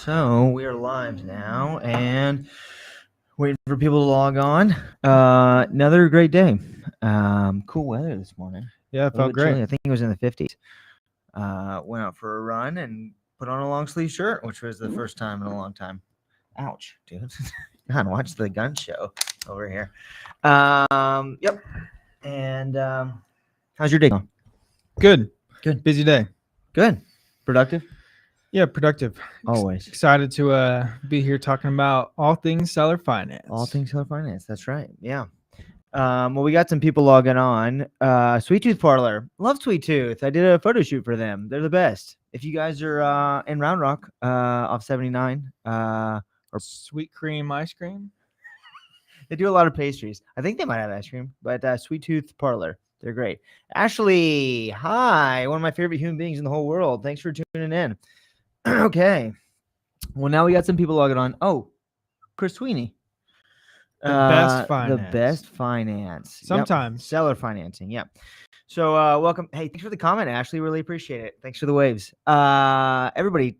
So we are live now and waiting for people to log on. Another great day. Cool weather this morning. Yeah, it felt great. Chilly. I think it was in the 50s. Went out for a run and put on a long sleeve shirt, which was the first time in a long time. Ouch, dude. God, watch the gun show over here. Yep. And how's your day going? Good. Good. Busy day. Good. Productive? Yeah, productive. Always. Excited to be here talking about all things seller finance. All things seller finance. That's right. Yeah. Well, we got some people logging on. Sweet Tooth Parlor. Love Sweet Tooth. I did a photo shoot for them. They're the best. If you guys are in Round Rock off 79, or Sweet Cream ice cream. They do a lot of pastries. I think they might have ice cream, but Sweet Tooth Parlor. They're great. Ashley, hi. One of my favorite human beings in the whole world. Thanks for tuning in. Okay. Well, now we got some people logging on. Oh, Chris Sweeney. The best finance. The best finance. Sometimes. Yep. Seller financing. Yep. So welcome. Hey, thanks for the comment, Ashley. Really appreciate it. Thanks for the waves. Everybody,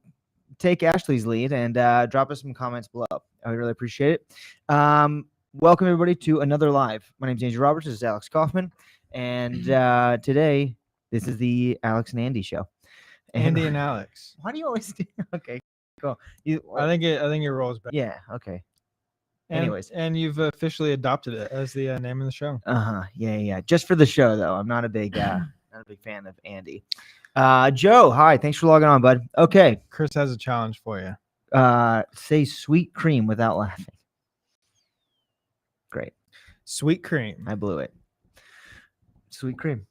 take Ashley's lead and drop us some comments below. I really appreciate it. Welcome, everybody, to another live. My name is Andrew Roberts. This is Alex Kaufman. And today, this is the Alex and Andy show. Andy and Alex. Why do you always do? Okay, cool. I think it rolls back. Yeah. Okay. Anyways, and you've officially adopted it as the name of the show. Yeah. Just for the show, though. I'm not a big fan of Andy. Joe, hi. Thanks for logging on, bud. Okay. Chris has a challenge for you. Say sweet cream without laughing. Great. Sweet cream. I blew it. Sweet cream.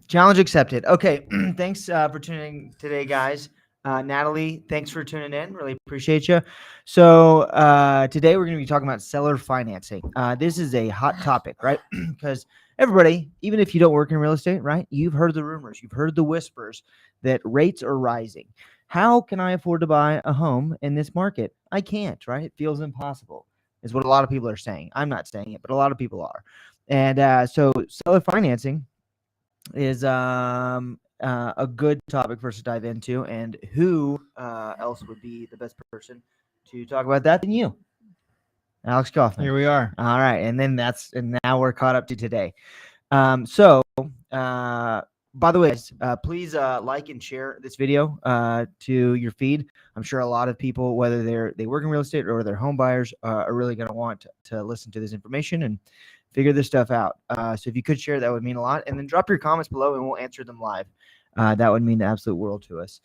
Challenge accepted. Okay. Thanks for tuning in today, guys. Natalie, thanks for tuning in. Really appreciate you. So today we're going to be talking about seller financing. This is a hot topic, right? Because everybody, even if you don't work in real estate, right? You've heard the rumors. You've heard the whispers that rates are rising. How can I afford to buy a home in this market? I can't, right? It feels impossible, is what a lot of people are saying. I'm not saying it, but a lot of people are. And so seller financing is a good topic for us to dive into, and who else would be the best person to talk about that than you, Alex Kaufman? Here we are. All right, and now we're caught up to today. By the way, guys, please like and share this video to your feed. I'm sure a lot of people, whether they work in real estate or they're home buyers, are really going to want to listen to this information and figure this stuff out. So if you could share, that would mean a lot. And then drop your comments below and we'll answer them live. That would mean the absolute world to us.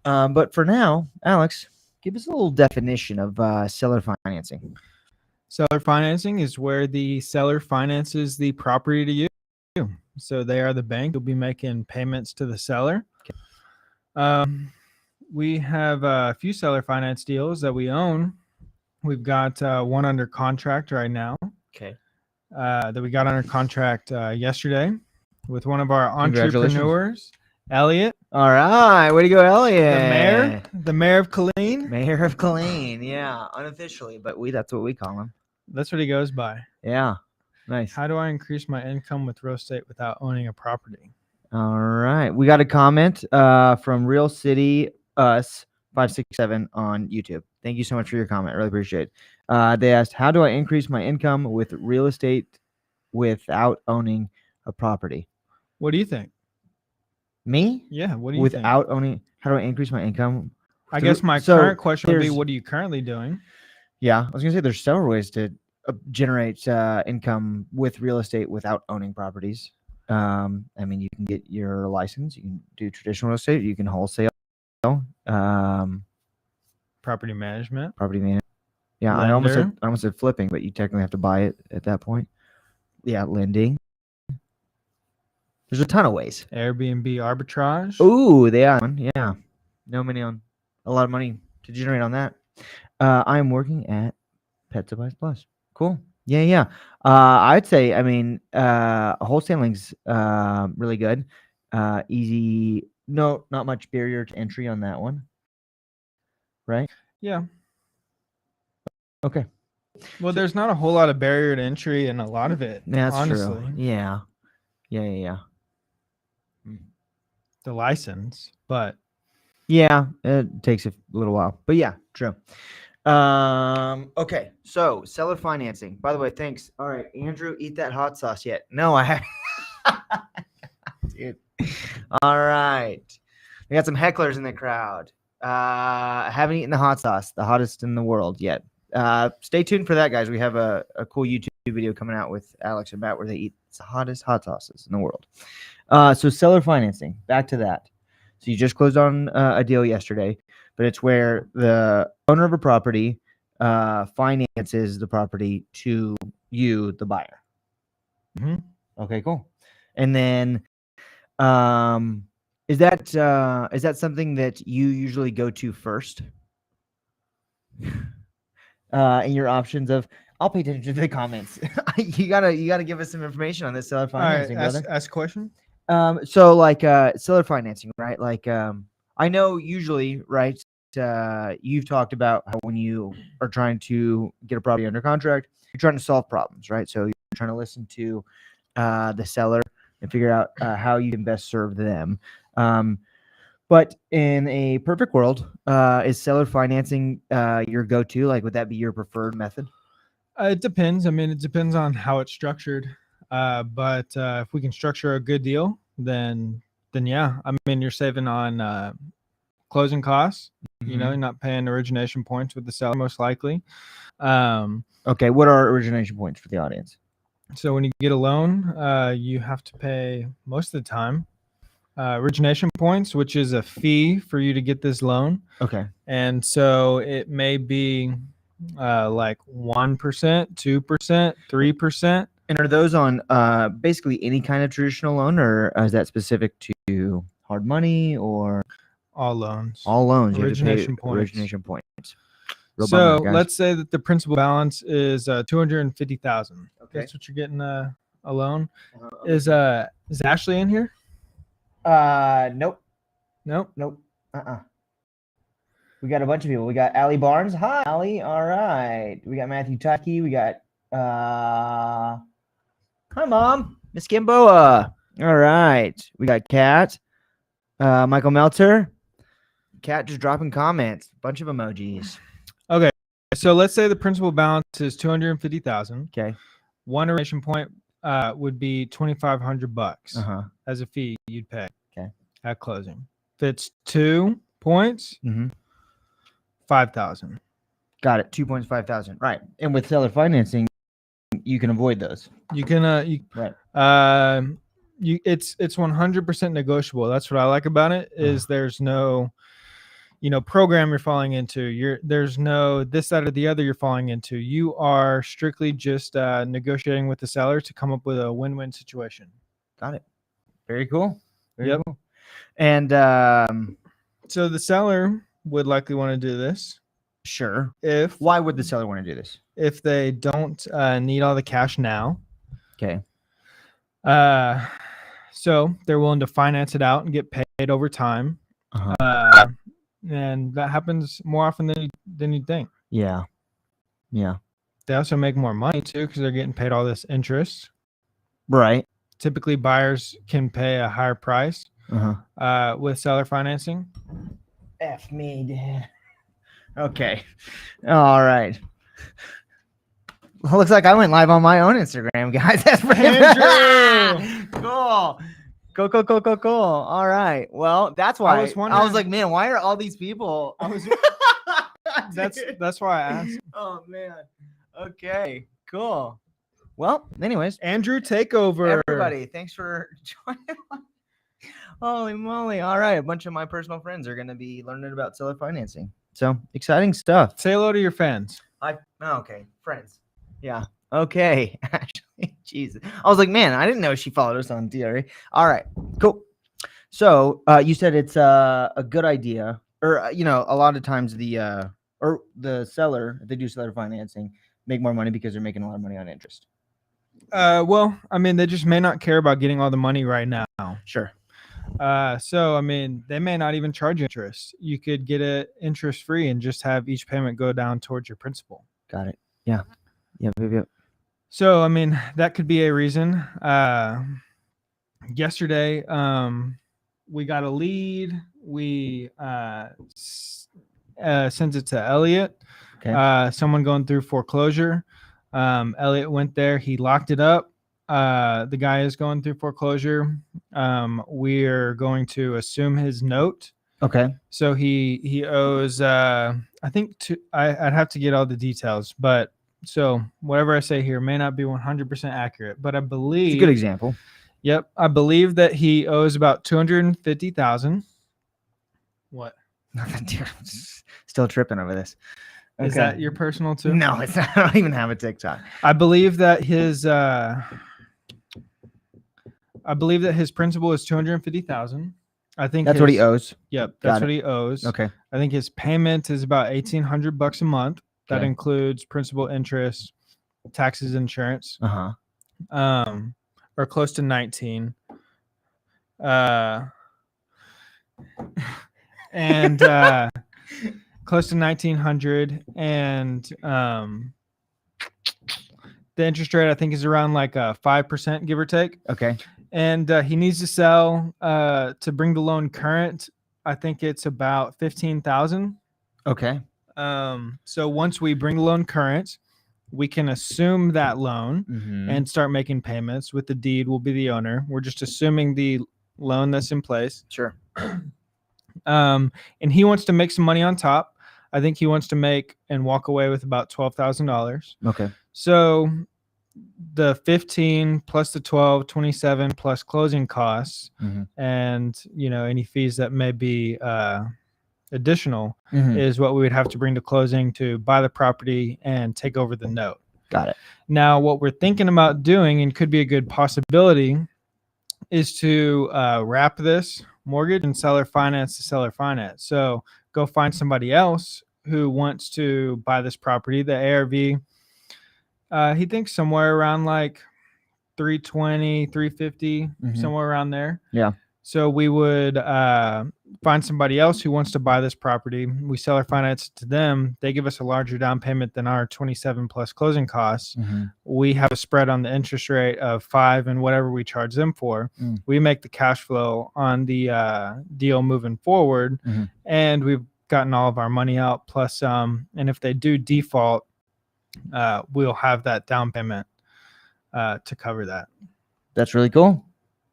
But for now, Alex, give us a little definition of seller financing. Seller financing is where the seller finances the property to you. So they are the bank. You'll be making payments to the seller. Okay. We have a few seller finance deals that we own. We've got one under contract right now. Okay. That we got under contract yesterday with one of our entrepreneurs, Elliot. All right, way to go, Elliot. The mayor of Killeen. Mayor of Killeen, yeah, unofficially, but that's what we call him. That's what he goes by. Yeah, nice. How do I increase my income with real estate without owning a property? All right, we got a comment from Real City Us 567 on YouTube. Thank you so much for your comment. Really appreciate it. They asked, how do I increase my income with real estate without owning a property? What do you think? Me? Yeah, what do you think? Without owning, how do I increase my income? I guess my current question would be, what are you currently doing? Yeah, I was going to say there's several ways to generate income with real estate without owning properties. I mean, you can get your license. You can do traditional real estate. You can wholesale. Property management. Yeah, I almost said flipping, but you technically have to buy it at that point. Yeah, lending. There's a ton of ways. Airbnb arbitrage. Ooh, yeah. No money on a lot of money to generate on that. I am working at Pet Supplies Plus. Cool. Yeah. I'd say, I mean, wholesaling's really good. Easy. No, not much barrier to entry on that one. Right? Yeah. Okay. Well, there's not a whole lot of barrier to entry in a lot of it. That's honestly. True. Yeah. The license, but Yeah, it takes a little while, but yeah, true. Okay, so seller financing. By the way, thanks. All right, Andrew, eat that hot sauce yet? No, I haven't. Dude. All right, we got some hecklers in the crowd. I haven't eaten the hot sauce, the hottest in the world yet. Stay tuned for that, guys. We have a cool YouTube video coming out with Alex and Matt where they eat the hottest hot sauces in the world. So seller financing. Back to that. So you just closed on a deal yesterday, but it's where the owner of a property finances the property to you, the buyer. Mm-hmm. Okay, cool. And then, is that something that you usually go to first? In your options of, I'll pay attention to the comments. you gotta give us some information on this seller All right, financing, brother. ask a question. So like seller financing, right? Like I know usually, right? You've talked about how when you are trying to get a property under contract, you're trying to solve problems, right? So you're trying to listen to the seller and figure out how you can best serve them. But in a perfect world, is seller financing your go-to? Like, would that be your preferred method? It depends. I mean, it depends on how it's structured. But if we can structure a good deal, then yeah. I mean, you're saving on closing costs. You know, you're not paying origination points with the seller most likely. Okay, what are origination points for the audience? So when you get a loan, you have to pay most of the time origination points, which is a fee for you to get this loan. Okay. And so it may be like 1%, 2%, 3%. And are those on basically any kind of traditional loan, or is that specific to hard money or All loans. all loans? You have to pay Origination points. origination points. Real So bummer, guys. let's say that the principal balance is 250,000. Okay. That's what you're getting a loan. Is Is Ashley in here? nope. Nope. We got a bunch of people. We got Allie Barnes. Hi, Allie. All right. We got Matthew Teifke. We got hi, Mom. Miss Gamboa. All right. We got Kat. Michael Meltzer. Kat just dropping comments. Bunch of emojis. Okay. So let's say the principal balance is 250,000. Okay. One origination point would be $2,500 as a fee you'd pay. Okay. At closing. If it's 2 points, 5,000. Got it. 2 points, 5,000. Right. And with seller financing, you can avoid those. You can right. It's 100% negotiable. That's what I like about it is there's no program you're falling into. There's no this, that, or the other you're falling into. You are strictly just negotiating with the seller to come up with a win-win situation. Got it. Very cool. Very Yep. cool. And so the seller would likely want to do this. Sure. Why would the seller want to do this? If they don't need all the cash now. Okay. So they're willing to finance it out and get paid over time. And that happens more often than you'd think. Yeah. They also make more money too because they're getting paid all this interest. Right. Typically, buyers can pay a higher price with seller financing. F me, Dad. Okay. All right. Well, looks like I went live on my own Instagram, guys. That's pretty Andrew! Cool. Cool. All right. Well, that's why I was like, man, why are all these people? That's why I asked. Oh man. Okay. Cool. Well, anyways, Andrew, take over. Everybody, thanks for joining. Holy moly! All right, a bunch of my personal friends are going to be learning about seller financing. So exciting stuff. Say hello to your fans. Okay, friends. Yeah. Okay. Actually, Jesus. I was like, man, I didn't know she followed us on DRE. All right, cool. So you said it's a good idea, or a lot of times the seller, if they do seller financing, make more money because they're making a lot of money on interest. Well, I mean, they just may not care about getting all the money right now. Sure. So I mean, they may not even charge interest. You could get it interest free and just have each payment go down towards your principal. Got it. Yeah. So I mean, that could be a reason. Yesterday, we got a lead. We sent it to Elliot. Okay. Someone going through foreclosure. Elliot went there. He locked it up. The guy is going through foreclosure. We're going to assume his note. Okay. So he owes. I think I'd have to get all the details, but so whatever I say here may not be 100% accurate, but I believe It's a good example. Yep, I believe that he owes about 250,000. What? Nothing. Dude, I'm still tripping over this. Is that your personal too? No, it's not. I don't even have a TikTok. I believe that his principal is 250,000. I think That's what he owes. Yep, that's Got what he owes. Okay. I think his payment is about $1,800 a month. That Okay. includes principal, interest, taxes, insurance. Or close to 19. And close to 1,900, and the interest rate I think is around like 5%, give or take. Okay. And he needs to sell to bring the loan current. I think it's about 15,000. Okay. So once we bring the loan current, we can assume that loan and start making payments. With the deed, we'll be the owner. We're just assuming the loan that's in place. Sure. And he wants to make some money on top. I think he wants to make and walk away with about $12,000. Okay. So the 15 plus the 12, 27 plus closing costs, and any fees that may be additional is what we would have to bring to closing to buy the property and take over the note. Got it. Now, what we're thinking about doing, and could be a good possibility, is to wrap this mortgage and seller finance to seller finance. So go find somebody else who wants to buy this property. The ARV, he thinks somewhere around like 320, 350, somewhere around there. Yeah. So we would find somebody else who wants to buy this property. We seller finance it to them. They give us a larger down payment than our 27 plus closing costs. We have a spread on the interest rate of 5 and whatever we charge them for. We make the cash flow on the deal moving forward, and we've gotten all of our money out plus some. And if they do default, we'll have that down payment to cover that. That's really cool.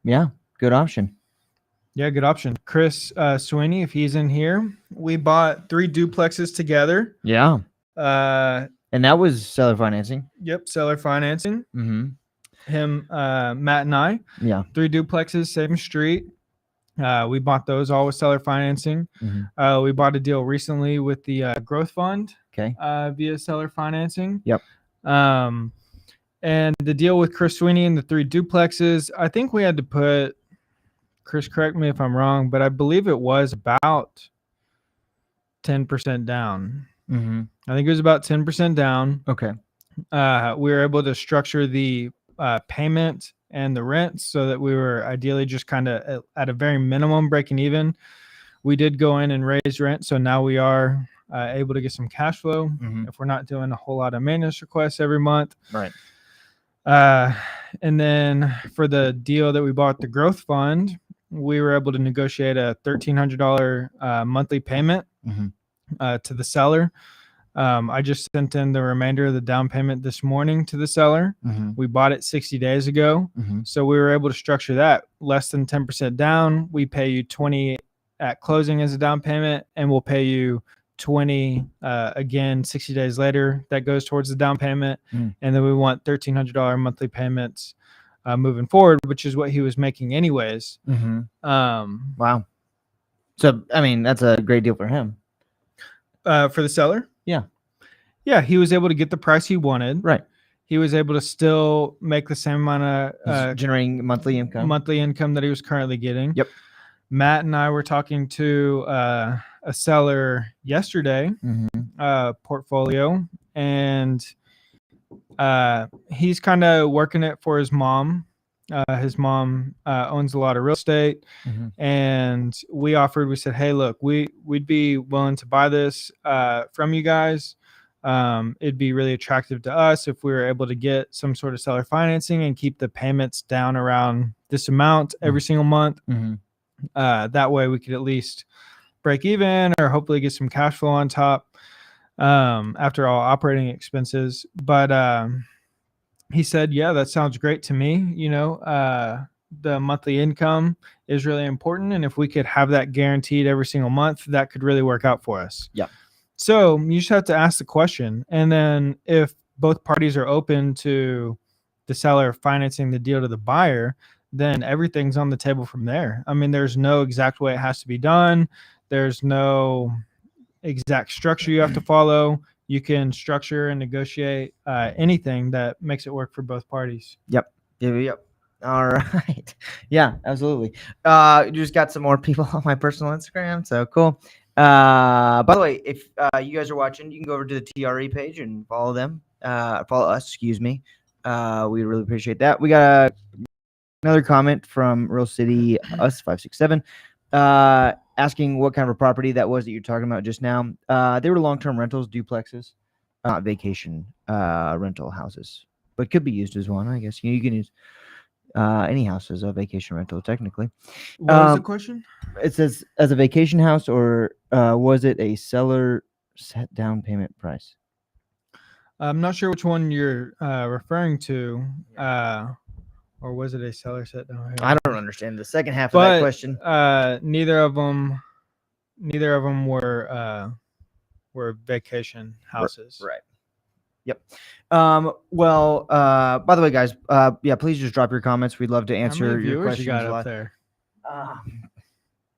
Yeah, good option. Yeah, good option. Chris Sweeney, if he's in here, we bought 3 duplexes together. Yeah. And that was seller financing. Yep, seller financing. Him, Matt, and I. Yeah. 3 duplexes, same street. We bought those all with seller financing. We bought a deal recently with the growth fund. Okay. Via seller financing. Yep. And the deal with Chris Sweeney and the 3 duplexes, I think we had to put, Chris, correct me if I'm wrong, but I believe it was about 10% down. I think it was about 10% down. Okay. We were able to structure the payment and the rent so that we were ideally just kind of at a very minimum breaking even. We did go in and raise rent, so now we are able to get some cash flow if we're not doing a whole lot of maintenance requests every month. Right. And then for the deal that we bought, the growth fund, we were able to negotiate a $1,300 monthly payment to the seller. I just sent in the remainder of the down payment this morning to the seller. We bought it 60 days ago. So we were able to structure that less than 10% down. We pay you 20 at closing as a down payment, and we'll pay you 20 again 60 days later. That goes towards the down payment. And then we want $1,300 monthly payments moving forward, which is what he was making anyways. Wow. So, I mean, that's a great deal for him. For the seller? Yeah, he was able to get the price he wanted. Right. He was able to still make the same amount of generating monthly income that he was currently getting. Yep. Matt and I were talking to a seller yesterday, portfolio, and he's kind of working it for his mom. His mom owns a lot of real estate, and we said, hey, look, we'd be willing to buy this from you guys. It'd be really attractive to us if we were able to get some sort of seller financing and keep the payments down around this amount every single month. That way we could at least break even or hopefully get some cash flow on top after all operating expenses. But he said, yeah, that sounds great to me. The monthly income is really important. And if we could have that guaranteed every single month, that could really work out for us. Yeah. So you just have to ask the question. And then if both parties are open to the seller financing the deal to the buyer, then everything's on the table from there. I mean, there's no exact way it has to be done. There's no exact structure you have to follow. You can structure and negotiate anything that makes it work for both parties. Yep. All right. Yeah, absolutely. You just got some more people on my personal Instagram, so cool. By the way, if you guys are watching, you can go over to the TRE page and follow them. Follow us, excuse me. We really appreciate that. We got another comment from Real City Us 567, asking what kind of a property that was that you're talking about just now. They were long-term rentals, duplexes, not vacation rental houses, but could be used as one. I guess you can use any house as a vacation rental technically. What was the question? It says as a vacation house, or was it a seller set down payment price? I'm not sure which one you're referring to. Or was it a seller set down? I don't understand the second half of that question. Neither of them were vacation houses. Right. Yep. Well, by the way, guys, yeah, please just drop your comments. We'd love to answer How many your viewers questions. you got up there? I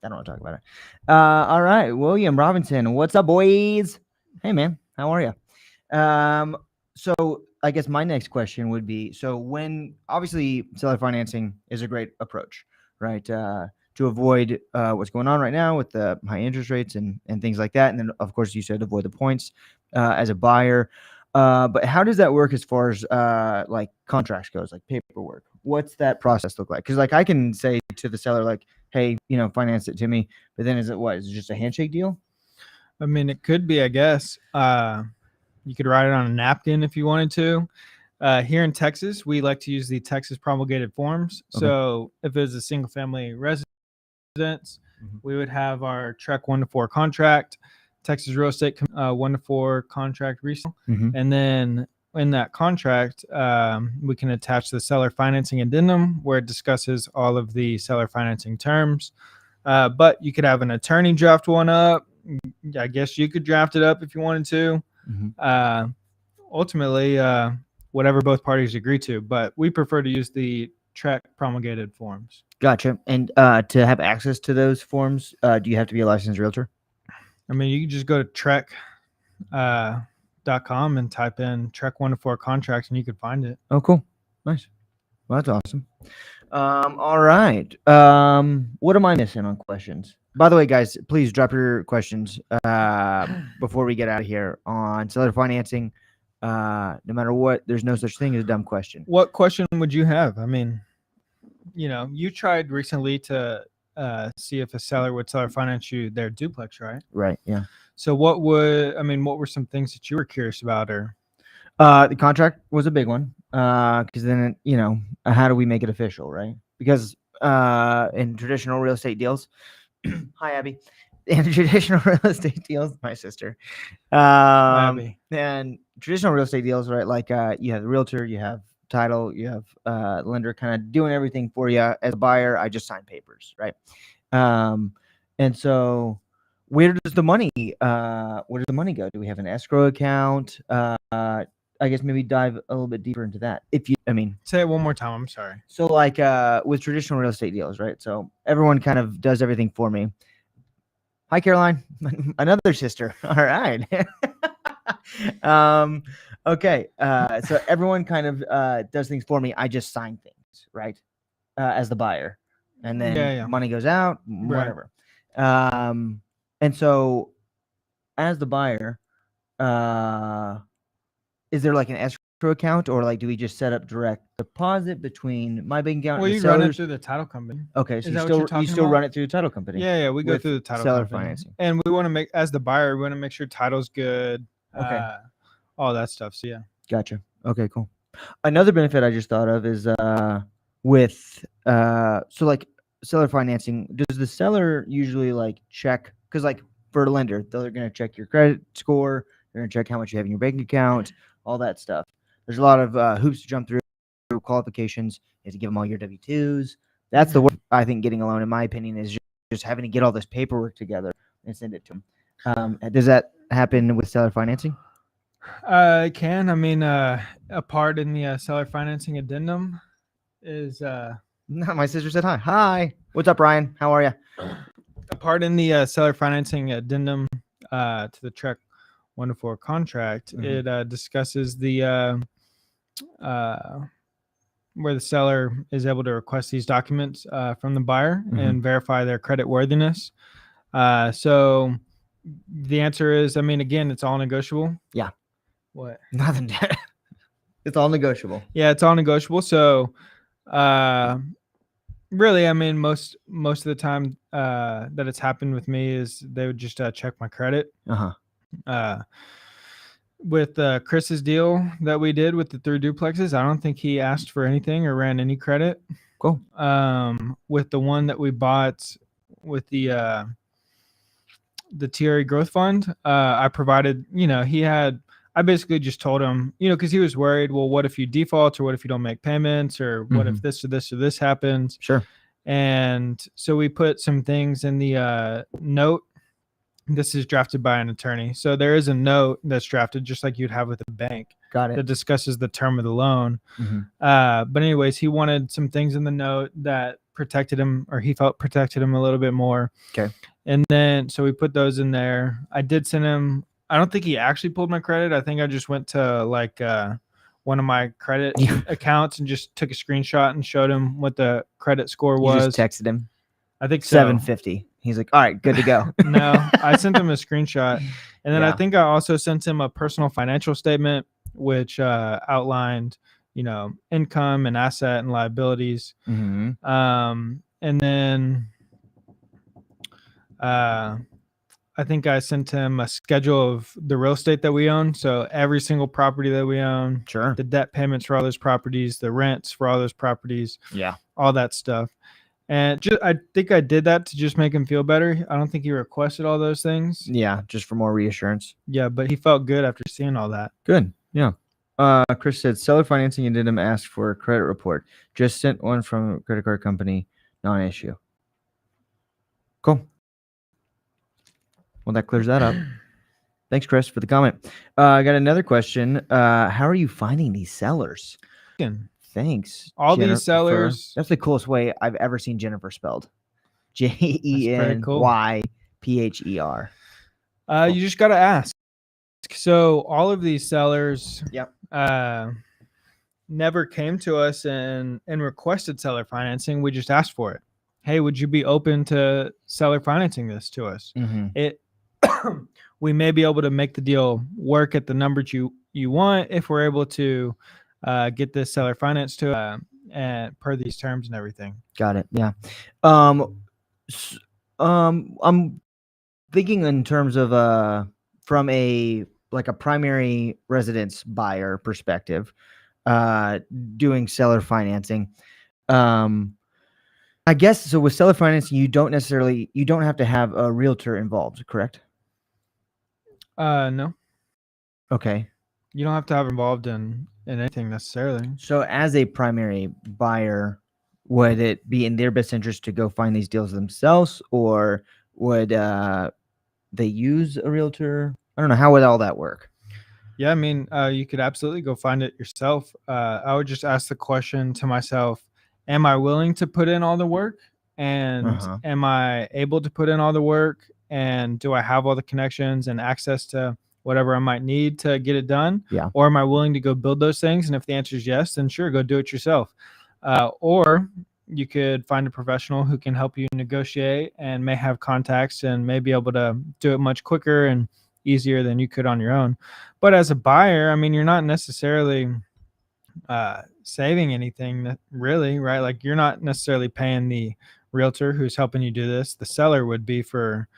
don't want to talk about it. All right, William Robinson, what's up, boys? Hey, man, how are you? So I guess my next question would be: so when obviously seller financing is a great approach, right? To avoid what's going on right now with the high interest rates and things like that, and then of course you said avoid the points as a buyer. But how does that work as far as like contracts goes, like paperwork? What's that process look like? Because like I can say to the seller like, hey, finance it to me, but then is it just a handshake deal? I mean, it could be, I guess. You could write it on a napkin if you wanted to. Here in Texas, we like to use the Texas promulgated forms. Okay. So if it's a single family residence, we would have our TREC 1-4 contract, Texas Real Estate 1-4 contract resale. And then in that contract, we can attach the seller financing addendum where it discusses all of the seller financing terms. But you could have an attorney draft one up. I guess you could draft it up if you wanted to. Ultimately, whatever both parties agree to, but we prefer to use the TREC promulgated forms. Gotcha. And to have access to those forms, do you have to be a licensed realtor? I mean, you can just go to TREC.com and type in TREC 1-4 contracts and you could find it. Oh, cool. Nice. Well, that's awesome. All right. What am I missing on questions? By the way, guys, please drop your questions before we get out of here on seller financing. No matter what, there's no such thing as a dumb question. What question would you have? I mean, you tried recently to see if a seller would seller finance you their duplex, right? Right. Yeah. So what were some things that you were curious about, or? The contract was a big one. Because then, how do we make it official, right? Because in traditional real estate deals, hi, Abby. In traditional real estate deals, my sister. Abby. And traditional real estate deals, right? Like you have the realtor, you have title, you have lender kind of doing everything for you. As a buyer, I just sign papers, right? And so where does the money go? Do we have an escrow account? I guess maybe dive a little bit deeper into that. Say it one more time. I'm sorry. So like with traditional real estate deals, right? So everyone kind of does everything for me. Hi, Caroline, another sister. All right. Okay. So everyone kind of does things for me. I just sign things, right? As the buyer, and then money goes out, whatever. Right. And so as the buyer, is there like an escrow account, or like do we just set up direct deposit between my bank account? Well, and you sellers? run it through the title company. Okay, so you still run it through the title company. Yeah, we go through the title seller company. Financing, and we want to make, as the buyer, we want to make sure title's good. Okay, all that stuff. So yeah, gotcha. Okay, cool. Another benefit I just thought of is with so like seller financing, does the seller usually like check? Because like for a lender, they're going to check your credit score, they're going to check how much you have in your bank account, all that stuff. There's a lot of hoops to jump through, qualifications. You have to give them all your W-2s. That's the worst, I think, getting a loan, in my opinion, is just having to get all this paperwork together and send it to them. Does that happen with seller financing? It can. I mean, a part in the seller financing addendum is No, my sister said hi. Hi. What's up, Ryan? How are you? a part in the seller financing addendum to the Trek 104 contract. Mhm. It discusses the where the seller is able to request these documents from the buyer and verify their credit worthiness. So the answer is, I mean, again, it's all negotiable. Yeah. What? Nothing. It's all negotiable. Yeah, it's all negotiable. So really, I mean, most of the time that it's happened with me is they would just check my credit. With Chris's deal that we did with the 3 duplexes, I don't think he asked for anything or ran any credit. Cool. With the one that we bought with the TRE growth fund, I provided, I basically just told him, because he was worried, well, what if you default, or what if you don't make payments, or what if this or this or this happens? Sure. And so we put some things in the note. This is drafted by an attorney. So there is a note that's drafted just like you'd have with a bank. Got it. That discusses the term of the loan. But anyways, he wanted some things in the note that protected him, or he felt protected him a little bit more. Okay. And then, so we put those in there. I did send him, I don't think he actually pulled my credit. I think I just went to like one of my credit accounts and just took a screenshot and showed him what the credit score was. You just texted him. I think so. 750. He's like, all right, good to go. No, I sent him a screenshot. And then I think I also sent him a personal financial statement, which outlined, income and asset and liabilities. And then I think I sent him a schedule of the real estate that we own. So every single property that we own, Sure. the debt payments for all those properties, the rents for all those properties, all that stuff. And I think I did that to just make him feel better. I don't think he requested all those things. Yeah, just for more reassurance. Yeah, but he felt good after seeing all that. Good. Yeah. Chris said seller financing and didn't ask for a credit report. Just sent one from a credit card company. Non-issue. Cool. Well, that clears that up. Thanks, Chris, for the comment. I got another question. How are you finding these sellers? Thanks. All Jennifer. these sellers. That's the coolest way I've ever seen Jennifer spelled. Jennypher. You just got to ask. So all of these sellers never came to us and requested seller financing. We just asked for it. Hey, would you be open to seller financing this to us? We may be able to make the deal work at the numbers you want if we're able to get this seller finance to and per these terms and everything. Got it. Yeah. I'm thinking in terms of from a primary residence buyer perspective, doing seller financing. I guess so. With seller financing, you don't have to have a realtor involved, correct? No. Okay. You don't have to have involved in anything necessarily. So as a primary buyer, would it be in their best interest to go find these deals themselves, or would they use a realtor? I don't know. How would all that work? Yeah, I mean, you could absolutely go find it yourself. I would just ask the question to myself, am I willing to put in all the work? And am I able to put in all the work? And do I have all the connections and access to whatever I might need to get it done? Yeah. Or am I willing to go build those things? And if the answer is yes, then sure, go do it yourself. Or you could find a professional who can help you negotiate and may have contacts and may be able to do it much quicker and easier than you could on your own. But as a buyer, I mean, you're not necessarily saving anything really, right? Like you're not necessarily paying the realtor who's helping you do this. The seller would be for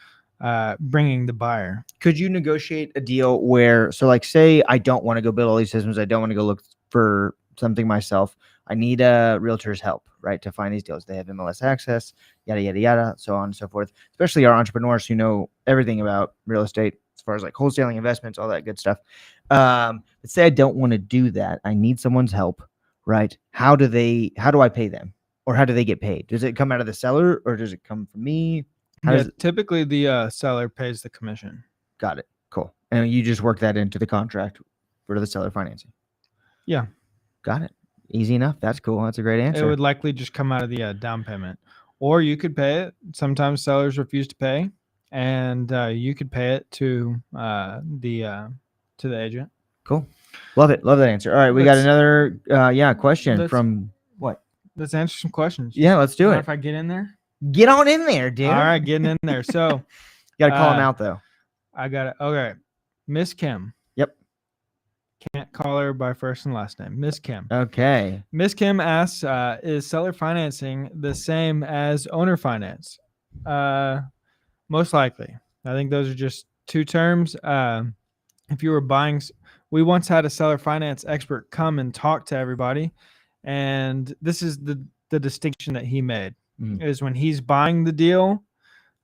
bringing the buyer. Could you negotiate a deal where, so like say I don't want to go build all these systems, I don't want to go look for something myself, I need a realtor's help, right, to find these deals. They have MLS access, yada, yada, yada, so on and so forth, especially our entrepreneurs who know everything about real estate as far as like wholesaling, investments, all that good stuff. But say I don't want to do that. I need someone's help, right? How do I pay them? Or how do they get paid? Does it come out of the seller or does it come from me? Typically the seller pays the commission. Got it. Cool. And you just work that into the contract for the seller financing. Yeah. Got it. Easy enough. That's cool. That's a great answer. It would likely just come out of the down payment, or you could pay it. Sometimes sellers refuse to pay, and you could pay it to the agent. Cool. Love it. Love that answer. All right, we got another question from what? Let's answer some questions. Yeah, let's do it. If I get in there, get on in there, dude. All right, getting in there. So you got to call him out though. I got it. Okay, Miss Kim. Yep. Can't call her by first and last name. Miss Kim. Okay. Miss Kim asks, is seller financing the same as owner finance? Most likely. I think those are just two terms. If you were buying, we once had a seller finance expert come and talk to everybody. And this is the distinction that he made is when he's buying the deal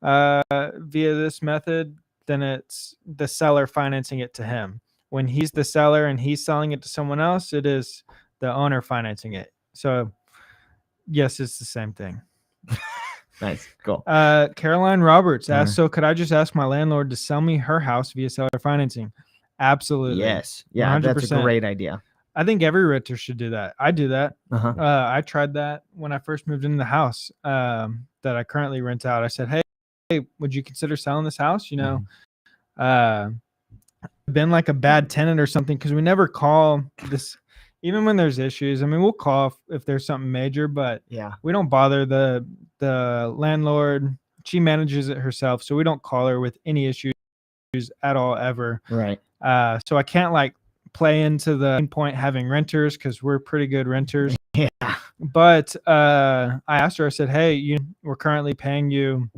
via this method, then it's the seller financing it to him. When he's the seller and he's selling it to someone else, it is the owner financing it. So yes, it's the same thing. Nice. Cool. Caroline Roberts asked, so could I just ask my landlord to sell me her house via seller financing? Absolutely. Yes. Yeah, 100%. That's a great idea. I think every realtor should do that. I do that. I tried that when I first moved into the house that I currently rent out. I said, hey, would you consider selling this house? You know, been like a bad tenant or something, because we never call this even when there's issues. I mean, we'll call if there's something major, but we don't bother the landlord. She manages it herself, so we don't call her with any issues at all ever. Right. So I can't like play into the point having renters, because we're pretty good renters. Yeah. But I asked her, I said, hey, we're currently paying you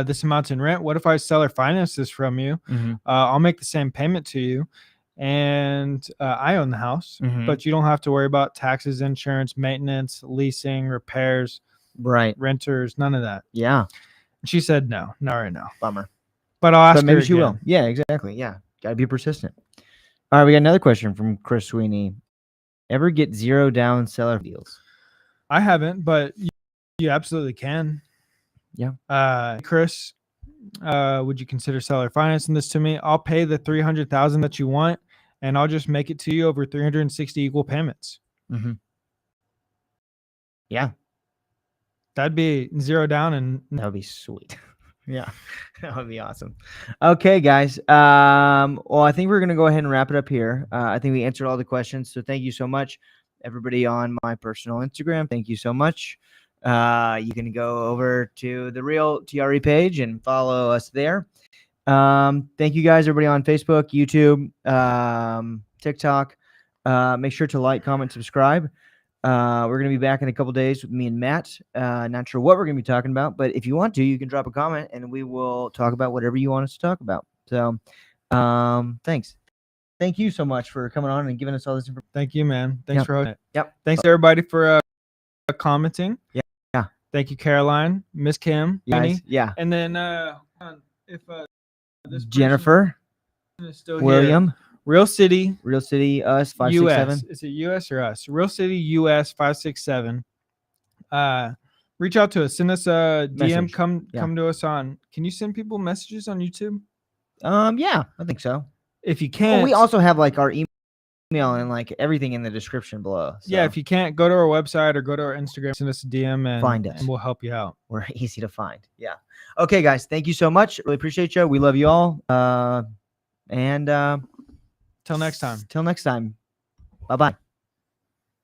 this amount in rent. What if I seller finance this from you? I'll make the same payment to you, and I own the house, but you don't have to worry about taxes, insurance, maintenance, leasing, repairs, renters, none of that. Yeah. And she said no, not right now. Bummer. But I'll ask her maybe again. she will. Yeah, exactly. Yeah, gotta be persistent. All right, we got another question from Chris Sweeney. Ever get zero down seller deals? I haven't, but you absolutely can. Yeah. Chris, would you consider seller financing this to me? I'll pay the $300,000 that you want, and I'll just make it to you over 360 equal payments. Yeah. That'd be zero down, and that would be sweet. Yeah, that would be awesome. Okay, guys. Well, I think we're going to go ahead and wrap it up here. I think we answered all the questions. So thank you so much, everybody on my personal Instagram. Thank you so much. You can go over to the Real TRE page and follow us there. Thank you guys, everybody on Facebook, YouTube, TikTok. Make sure to like, comment, subscribe. We're going to be back in a couple days with me and Matt. Not sure what we're going to be talking about, but if you want to, you can drop a comment and we will talk about whatever you want us to talk about. So, thanks. Thank you so much for coming on and giving us all this information. Thank you, man. Thanks for hosting it. Yep. Thanks everybody for commenting. Yeah. Thank you, Caroline, Miss Kim, guys. Yeah. And then if this Jennifer, is still William, here. Real City, us 567. Is it US or us? Real City US 567. Reach out to us. Send us a DM. Come to us on. Can you send people messages on YouTube? Yeah, I think so. If you can't, we also have like our email and like everything in the description below. So. Yeah, if you can't, go to our website or go to our Instagram, send us a DM and find us, and we'll help you out. We're easy to find. Yeah. Okay, guys. Thank you so much. Really appreciate you. We love you all. And till next time. Till next time. Bye-bye.